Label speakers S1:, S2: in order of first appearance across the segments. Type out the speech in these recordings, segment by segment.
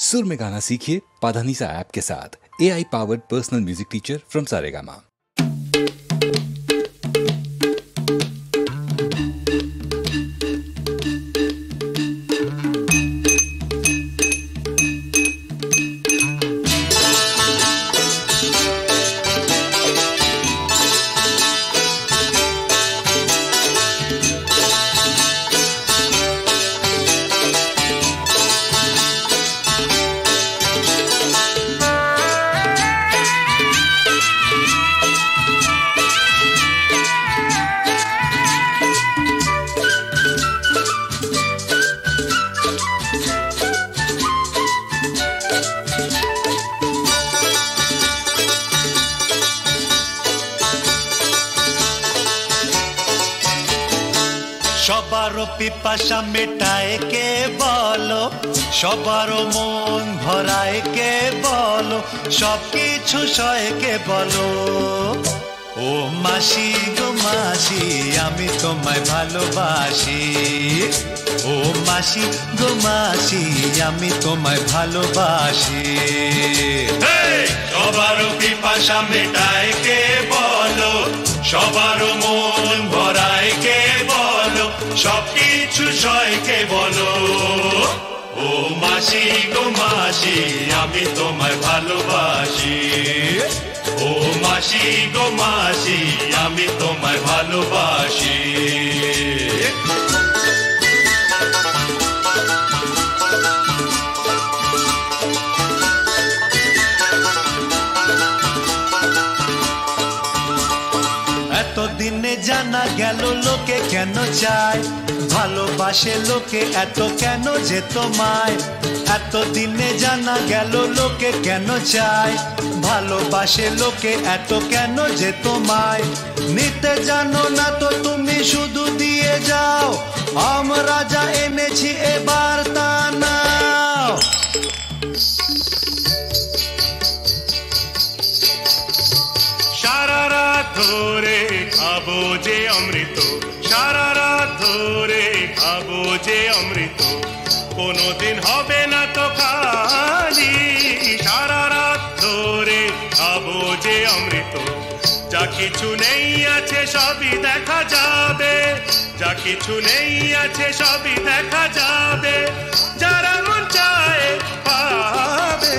S1: सुर में गाना सीखिए पाधानीसा ऐप के साथ। AI powered personal music teacher from Saregama.
S2: সবারও পিপাসা মেটায় কে বলো, সবারও মন ভরায় কে বলো, সবকিছু সয় কে বলো। ও মাসি গো মাসি আমি তোমায় ভালোবাসি, ও মাসি গো মাসি আমি তোমায় ভালোবাসি। সবারও পিপাসা মেটায় কে বলো, সবারও মন ভরায় কে বলো, সবকিছু সয় কে বলো। ও মাসি গো মাসি আমি তোমায় ভালোবাসি, ও মাসি গো মাসি আমি তোমায় ভালোবাসি। এতদিনে জানা গেল লোকে কেন চায়, ভালোবাসে লোকে এত কেন যে তোমায়। এতদিনে জানা গেল লোকে কেন চায়, ভালোবাসে লোকে এত কেন যে তোমায়। নিতে জানো না তো তুমি শুধু দিয়ে যাও, আমরা যা এনেছি এবার তা নাও। সারা রাত ধরে খাবো যে অমৃত, সারা রাত ধরে খাবো যে অমৃত, কোনোদিন হবে না তো খালি। সারা রাত ধরে খাবো যে অমৃত, যা কিছু নেই আছে সবই দেখা যাবে, যা কিছু নেই আছে সবই দেখা যাবে, যারা মন চায় পাবে।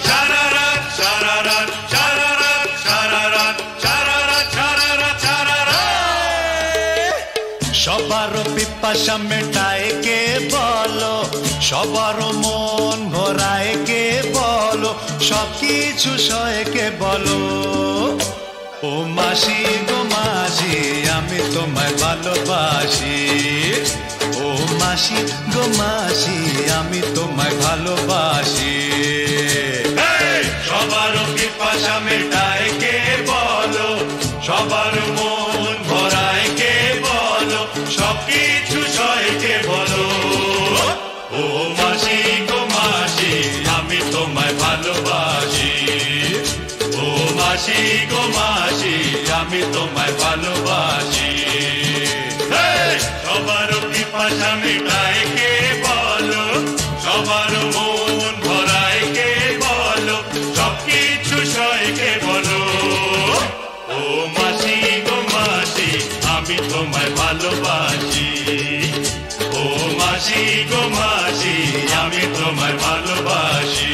S2: সারা রাত সারা রাত সারা রাত সারা রাত সারা রাত সারা রাত সারা রাত। সবারও পিপাসা মেটায় কে বলো, সবারও মন ভরায় কে বলো, সবকিছু সয় কে বলো। ও মাসি গো মাসি আমি তোমায় ভালোবাসি, ও মাসি গো মাসি আমি তোমায় ভালোবাসি। সবারও পিপাসা মেটায় কে বলো, সবার মন ভরায় কে বলো, সবকিছু সয় কে বলো। ও মাসি গো মাসি আমি তোমায় ভালোবাসি, ও মাসি গো মাসি আমি তোমায় ভালোবাসি। সবার পিপাসা মেটায় কে বলো, সবার মন ভরায় কে বলো, সবকিছু সয় কে বলো। ও মাসি গো মাসি আমি তোমায় ভালোবাসি, ও মাসি গো মাসি আমি তোমায় ভালোবাসি।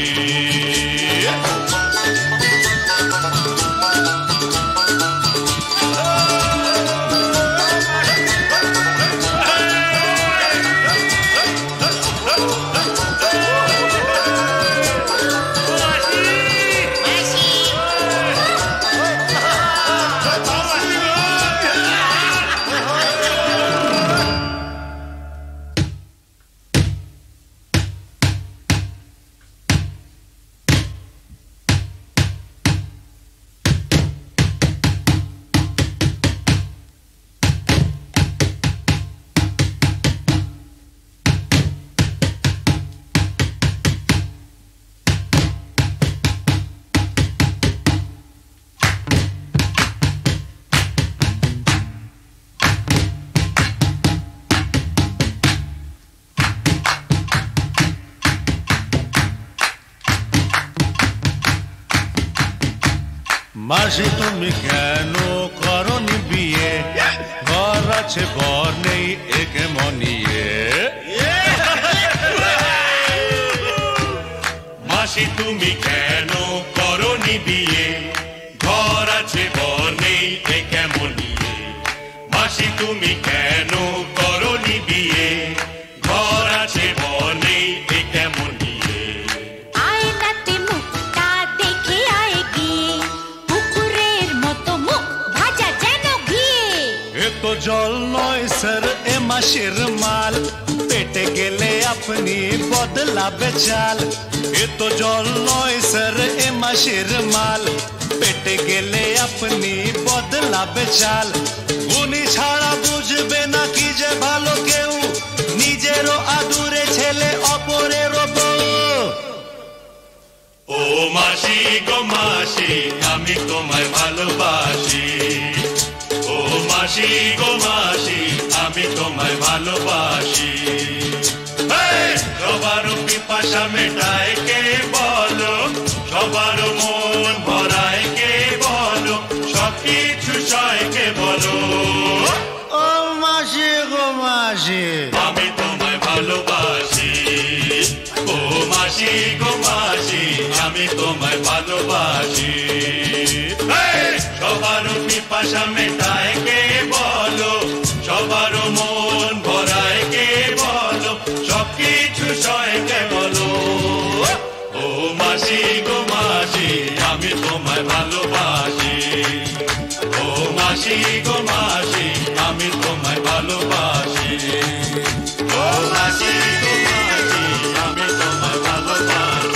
S2: মাসি তুমি কেন করনি বিয়ে ঘর আছে বর নেই একে মনিয়ে মাসি তুমি কেন করনি বিয়ে ঘর আছে বর নেই একে মনিয়ে মাসি তুমি কেন করনি বিয়ে ঘর আছে বর নেই একে মনিয়ে
S3: আয়নাতে মুখটা দেখে আয় গিয়ে পুকুরের মতো মুখ ভাজা যেন ঘিয়ে
S2: এ তো জল নয় স্যার এ মাসির মাল পেটে গেলে আপনি বদলাবে চাল এ তো জল নয় স্যার এ মাসির মাল পেটে গেলে আপনি বদলাবে চাল উনি ছাড়া বুঝবে না কি যে ভালো কেউ নিজেরও আদুরে ছেলে অপরেরও বউ ও মাসি গো মাসি আমি তোমায় ভালোবাসি ও মাসি গো মাসি আমি তোমায় ভালোবাসি সবার পিপাসা মেটায় কে বলো সবার মন ভরায় কে বলো সবকিছু সয় কে বলো ও মাসি গো মাসি আমি তোমায় ভালোবাসি ও মাসি গো মাসি আমি তোমায় ভালোবাসি সবার পিপাসা মেটায় কে বলো সবার মন ভরায় কে বলো সবকিছু সয় কে বলো ও মাসি গো মাসি আমি তোমায় ভালোবাসি ও মাসি গো মাসি আমি তোমায় ভালোবাসি ও মাসি গো মাসি আমি তোমায় ভালোবাসি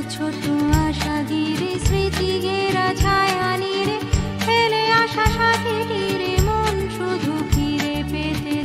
S4: ছোট আশা ঘিরে স্মৃতি ঘেরা ছায়া নিরে ফেলে আসা সাথে তীরে মন শুধু ফিরে পেতে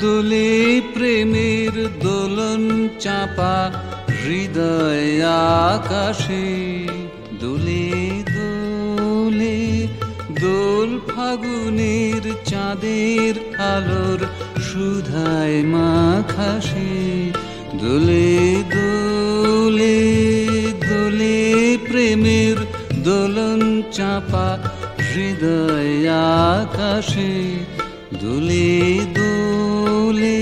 S5: দোলে প্রেমের দোলন চাপা হৃদয় আকাশে দোলে দোলে দোল ফাগুনের চাঁদের আলোর সুধায় মাখাসে দোলে দোলে দোলে প্রেমের দোলন চাপা হৃদয় আকাশে দুলে দুলে।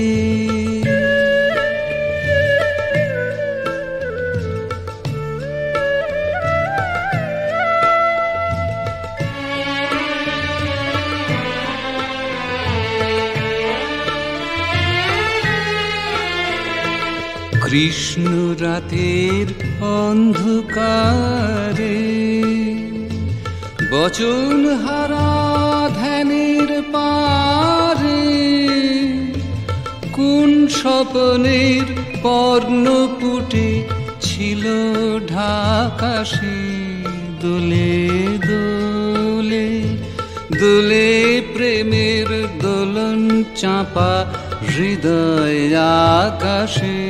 S5: কৃষ্ণ রাতের অন্ধকারে বচন হারা ধ্যানের পারে কোন স্বপ্নের পর্ণপুটে ছিল ঢাকা সে দোলে দোলে দোলে প্রেমের দোলন চাপা হৃদয় আকাশে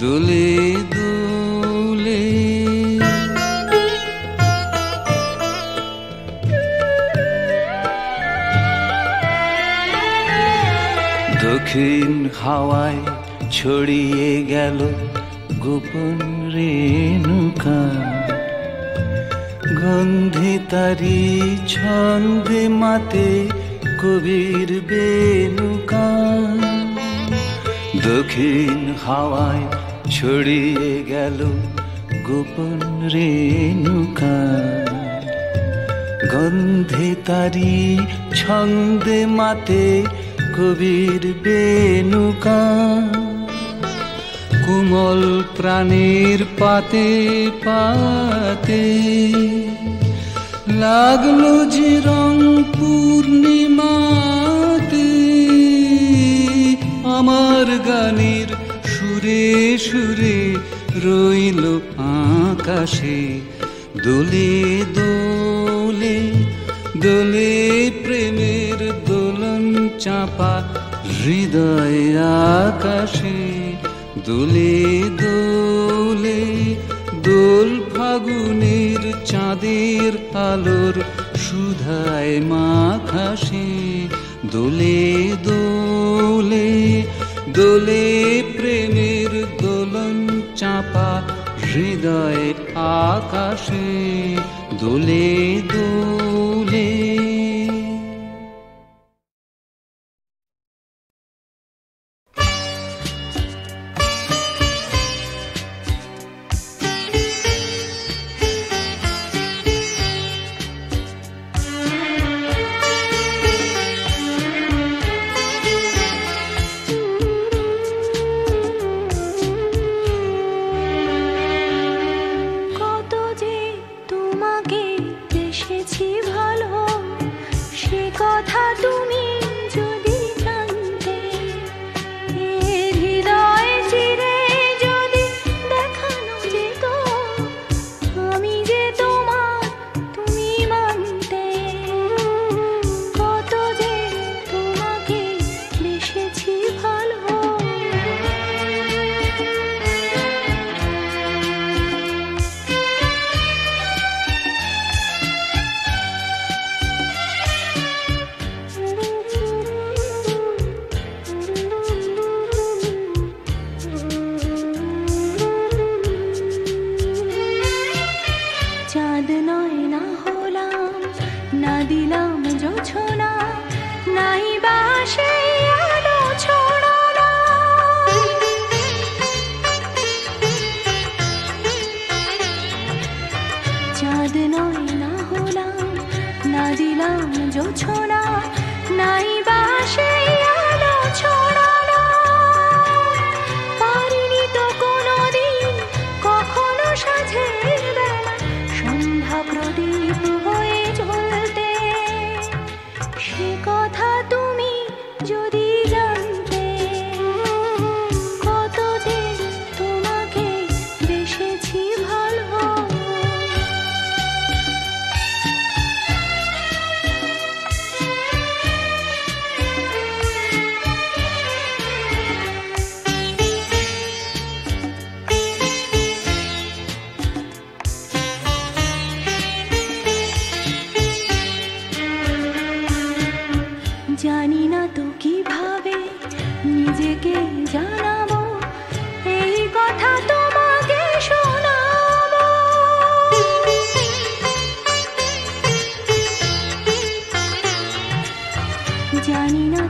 S5: দোলে দোলে। দক্ষিণ হাওয়ায় ছড়িয়ে গেল গোপন রেণুকা গন্ধে তারি ছন্দে মাতে কবির বেনুকা। দক্ষিণ হাওয়ায় ছড়িয়ে গেল গোপন রেণুকা গন্ধে তারি ছন্দে মাতে কবির বেনুকা। কোমল প্রাণের পাতে পাতে লাগলো যে রং পূর্ণিমাতে আমার গানের সুরে সুরে রইল আকাশে দোলে দোলে দোলে প্রেমের দোলন চাপা হৃদয় আকাশে দোলে দোলে দোল ফাগুনের চাঁদের আলোর সুধায় মাখাসে দোলে দোলে দোলে প্রেমের দোলন চাপা হৃদয় আকাশে দোলে দোলে।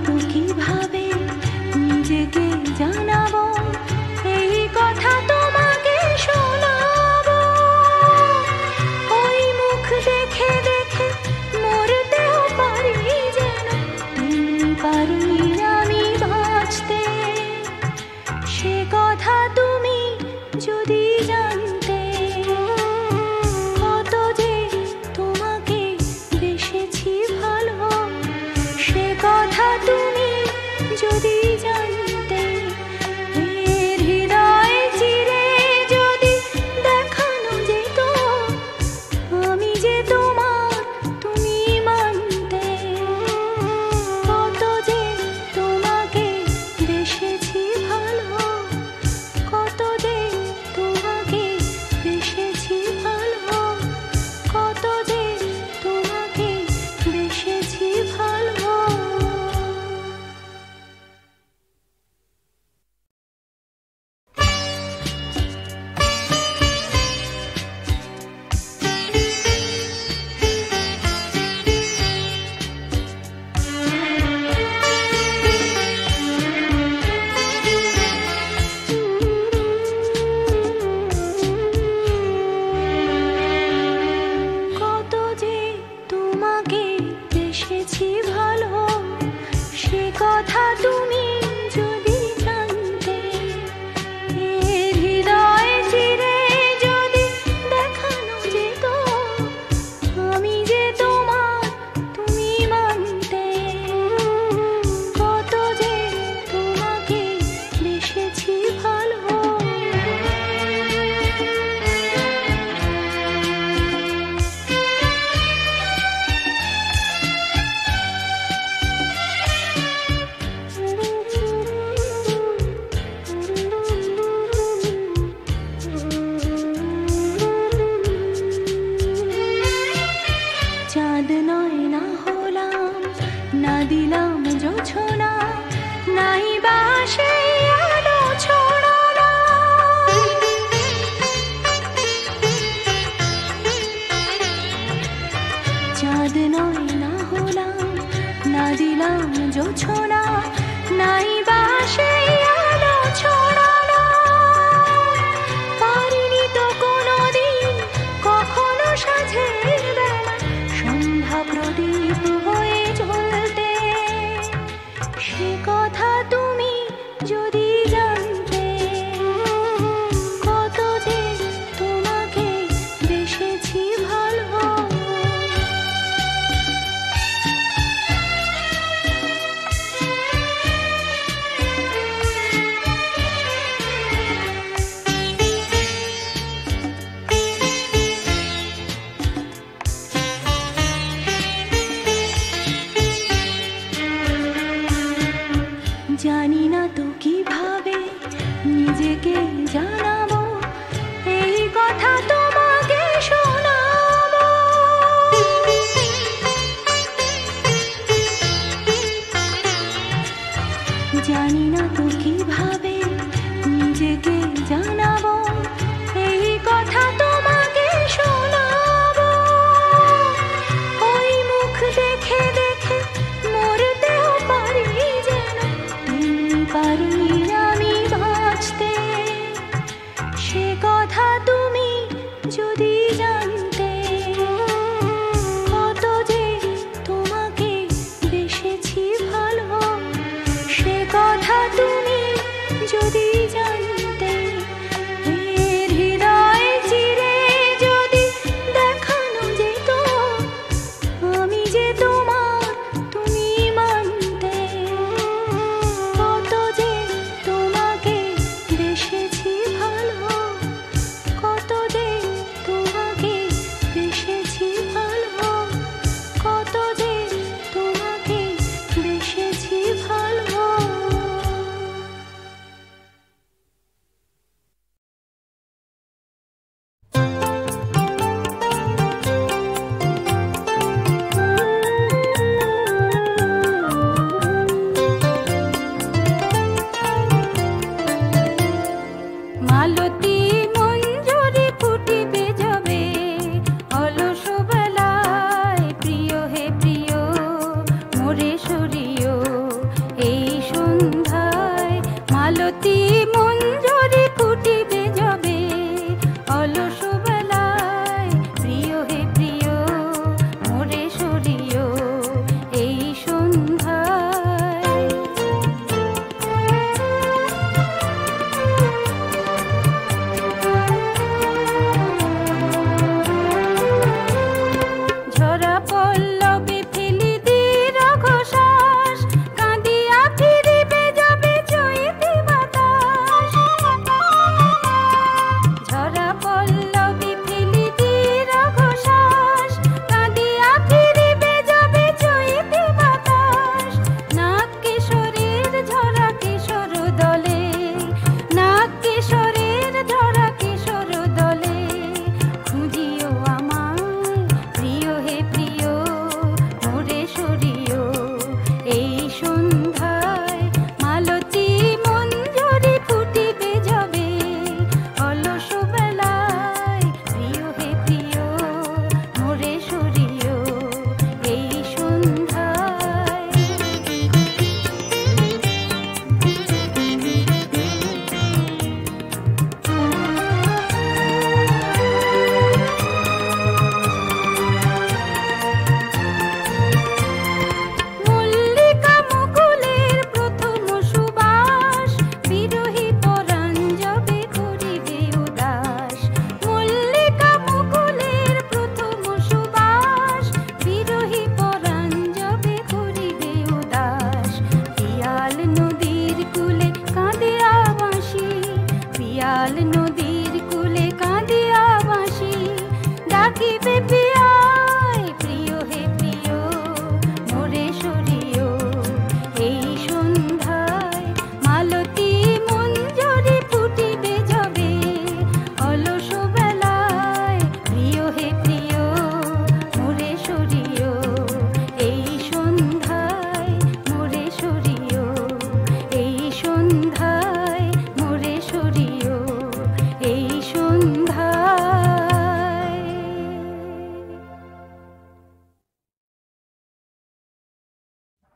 S4: তো কিভাবে নিজেকে জানাবো, এই কথা তোমাকে শোনাবো। ওই মুখ দেখে দেখে মরতেও পারি যেন, তেমনি পারি আমি বাঁচতে। সে কথা তুমি যদি জানতে, কত যে তোমাকে বেসেছি ভালো। সে কথা তুমি যদি জানতে, এর হৃদয় চিরে যদি দেখানো যেত, আমি যে তোমার তুমি মানতে। কত যে তোমাকে বেসেছি ভালো, কত যে তোমাকে বেসেছি ভালো, কত যে তোমাকে বেসেছি ভালো। কত যে তোমাকে বেসেছি ভালো, সে কথা তুমি যদি জানতে। এর হৃদয় চিরে যদি দেখানো যেত, আমি যে তোমার তুমি মানতে। কত যে তোমাকে বেসেছি ভালো। চাঁদ নয় না হলাম, না দিলাম জোছনা, নাই বা সেই আলো ছড়ানো। চাঁদ নয় না হলাম, না দিলাম জোছনা, নাই বা সেই আলো ছড়ানো। পারিনি তো কোনোদিন কখনো সাঁঝের বেলা সন্ধ্যা প্রদীপ হয়ে জ্বলতে। সে কথা তুমি যদি জানতে, কত যে তোমাকে বেসেছি ভালো।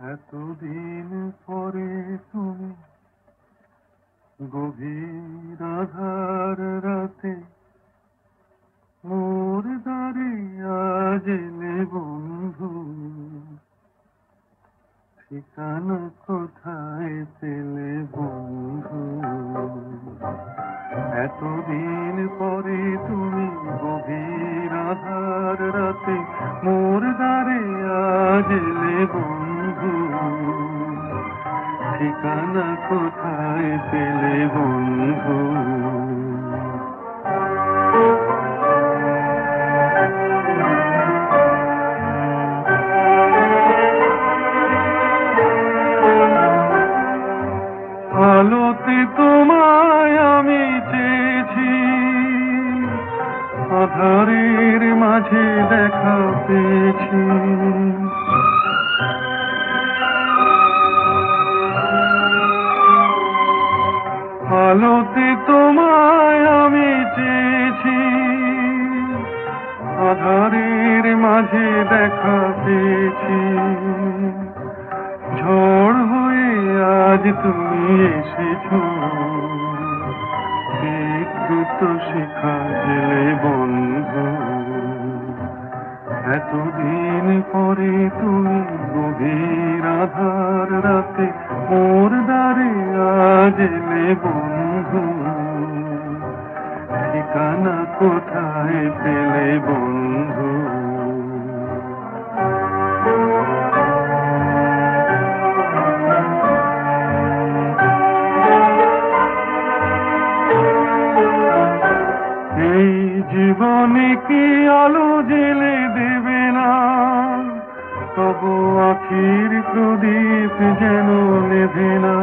S6: এতদিন পরে তুমি গভীর আধার রাতে মোর দ্বারে আজ এলে বন্ধু, ঠিকানা কোথায় পেলে বন্ধু? এতদিন পরে তুমি গভীর আধার রাতে মোর দ্বারে আজ এলে বন্ধু, ঠিকানা কোথায় পেলে বন্ধু? আলোতে তোমায় আমি চেয়েছি, আধারের মাঝে দেখা পেয়েছি। আলোতে তোমায় আমি চেয়েছি, আধারের মাঝে দেখা পেয়েছি। ঝড় হয়ে আজ তুমি এসেছো, একটু তো শিখা গেলে বন্ধু। এতদিন পরে তুমি গভীর আধার রাতে মোর দ্বারে আজ এলে বন্ধু, ঠিকানা কোথায় পেলে বন্ধু? এই জীবনে কি আলো জেলে দেবে না, তবু আখির প্রদীপ যেন নেভে না।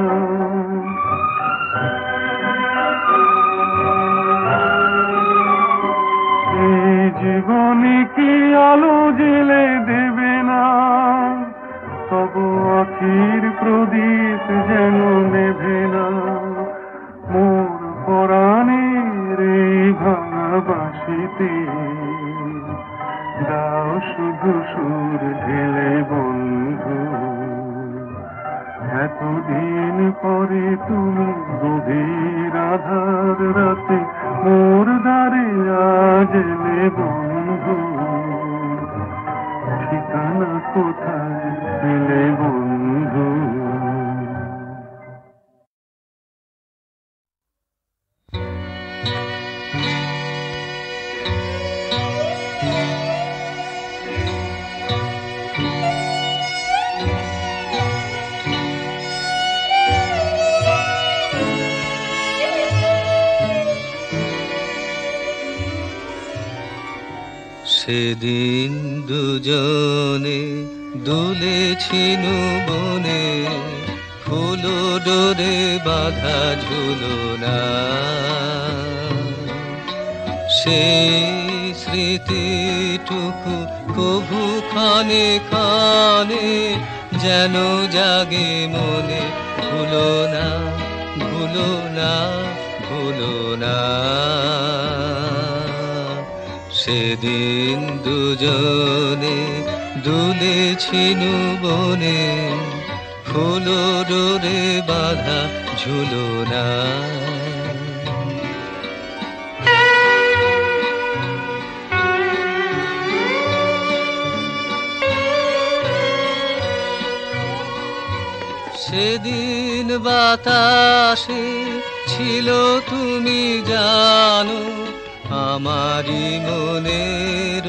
S6: এই জীবনে কি আলো জেলে দেবে না, তবু আখির প্রদীপ যেন নেভে না। মোর পরাণের এই ভাঙা বাঁশিতে দাও শুধু সুর ঢেলে বন্ধু। এতদিন পরে তুমি গভীর আধার রাতে মোর দ্বারে আজ এলে বন্ধু, ঠিকানা কোথায় পেলে বন্ধু?
S5: সেদিন দুজনে দুলেছিল বনে, ফুল ডোরে বাঁধা ঝুলনা। সেই স্মৃতিটুকু কভু খানে খানে যেন জাগে মনে, ভুলো না ভুলো না ভুলো না। সেদিন দুজনে দুলেছিল বনে, ফুল ডোরে বাঁধা ঝুলনা। সেদিন বাতাসে ছিল তুমি জানো, আমারি মনের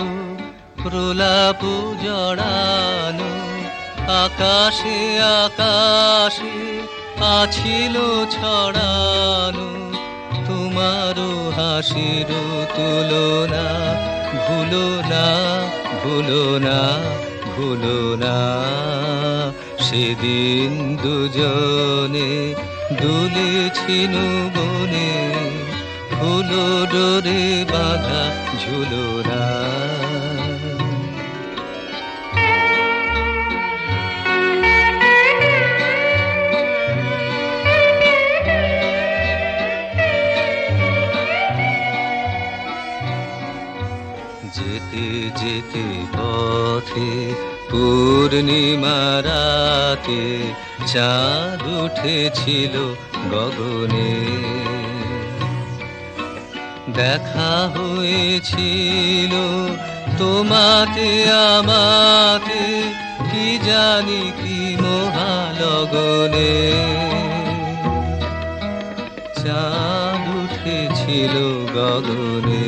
S5: প্রলাপ জড়ানো। আকাশে আকাশে আছিল ছড়ানো তোমারও হাসির তুলনা। ভুলো না ভুলো না ভুলো না। সেদিন দুজনে দুলেছিল বনে, ফুল ডোরে বাঁধা ঝুলনা। যেতে যেতে পথে পূর্ণিমা রাতে চাঁদ উঠেছিল গগনে, দেখা হয়েছিল তোমাতে আমাতে, কি জানি কি মহালগনে। চাঁদ উঠেছিল গগনে,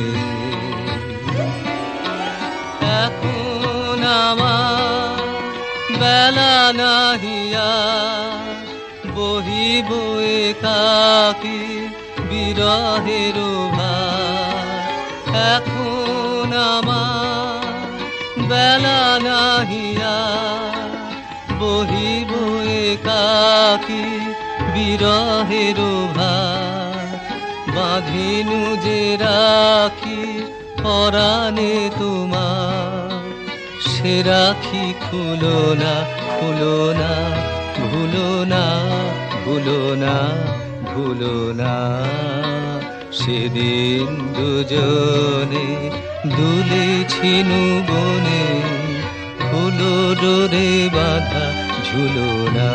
S5: এখন আমার বেলা নাহিয়া বহিব একাকী বিরহের ভার। এখন আমার বেলা নাহিয়া বহিব একাকী বিরহের ভার। বাঁধিনু যে রাখি পরাণে তোমার, সে রাখি খুলো না, খুলো না, ভুলো না, ভুলো না, ভুলো না। সেদিন দুজনে দুলেছিনু বনে, খুলো ডোরে বাঁধা ঝুলো না।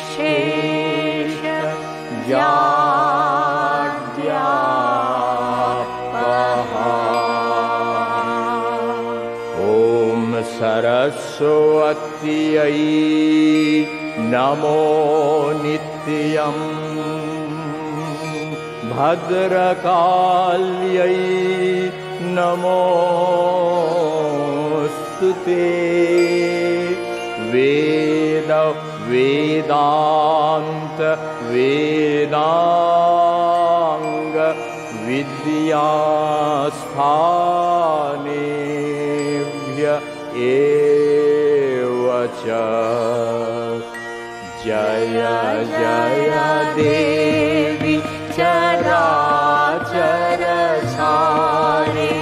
S7: निशेष ॐ सरस्वत्यै नमो नित्यम् भद्रकाल्यै नमोऽस्तुते वेद वेदान्त वेदांग विद्यास्थानेभ्य एव च जय जय देवी चराचर सारे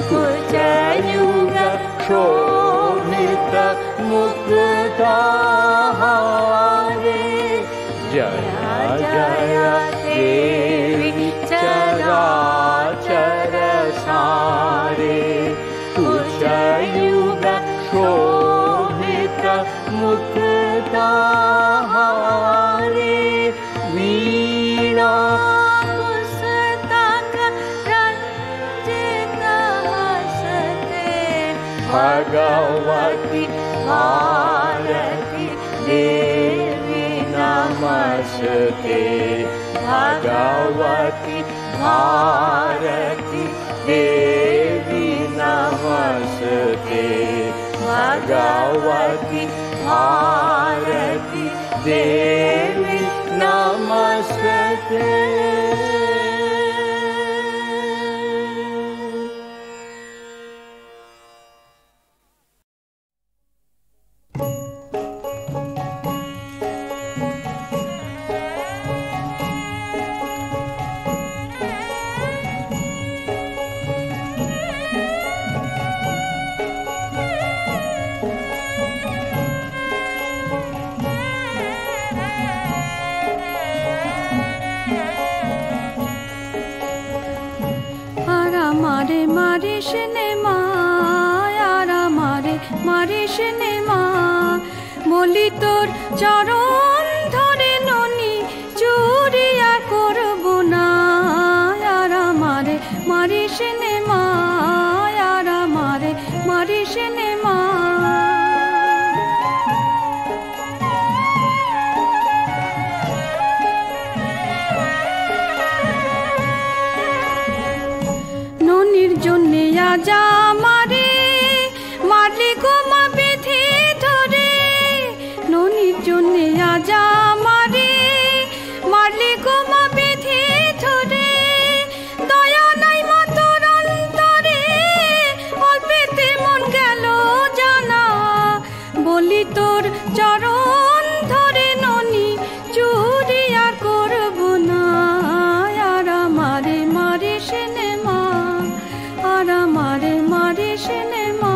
S7: कुचयुग शोभित मुक्ताहारे जय जय देवी चराचर सारे कुचयुग शोभित मुक्ताहारे वीणा भगवती भारती देवी नमस्ते भगवती भारती देवी नमस्ते भगवती भारती देवी नमस्ते।
S4: বলি তোর চরণ ধরে ননি চুরিয়া করব না আর আমারে মারিস নে মা আর আমারে মারিস নে মা ননির জন্যে আজ আমারে মারলি গো মা বেঁধে ধরে ননির জন্যে আজ আমারে মারলি গো মা বেঁধে ধরে দয়া নাই মা তোর অন্তরে অল্পেতে মন গেল জানা বলি তোর চরণ ধরে ননি চুরি আর করব না আর আমারে মারিস নে মা আর আমারে মারিস নে মা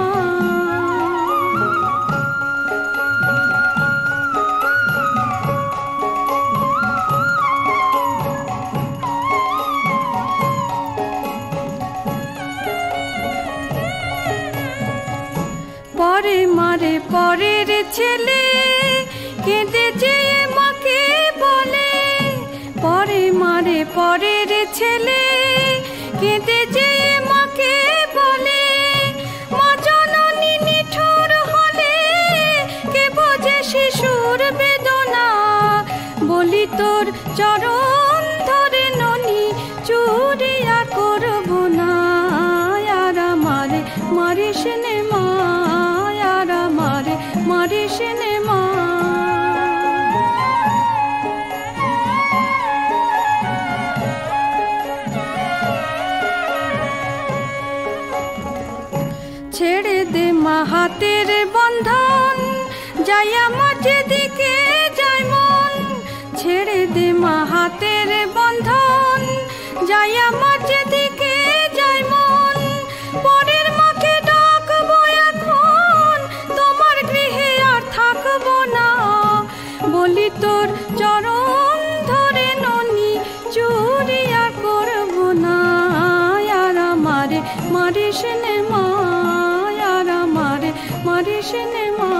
S4: পরে মারে পরের ছেলে কেঁদে চেয়ে মাকে বলে পরে মারে পরের ছেলে কেঁদে চেয়ে মাকে বলে মা জননী নিঠুর হলে কে বোঝে শিশুর বেদনা বলি তোর চরণ ধরে ননি চুরি আর করব না আর আমারে মারিস নে মা আর আমারে মারিস নে মা ছেড়ে দে মা হাতের বন্ধন যাই আমার যেদিকে যাই মন ছেড়ে দে মা হাতের বন্ধন যাই আমার যেদিকে যাই মন পরের মাকে ডাকবো এখন তোমার গৃহে আর থাকবো না বলি তোর চরণ ধরে ননি চুরি আর করব না আর আমারে মারিস নে মা আর আমারে মারিস নে মা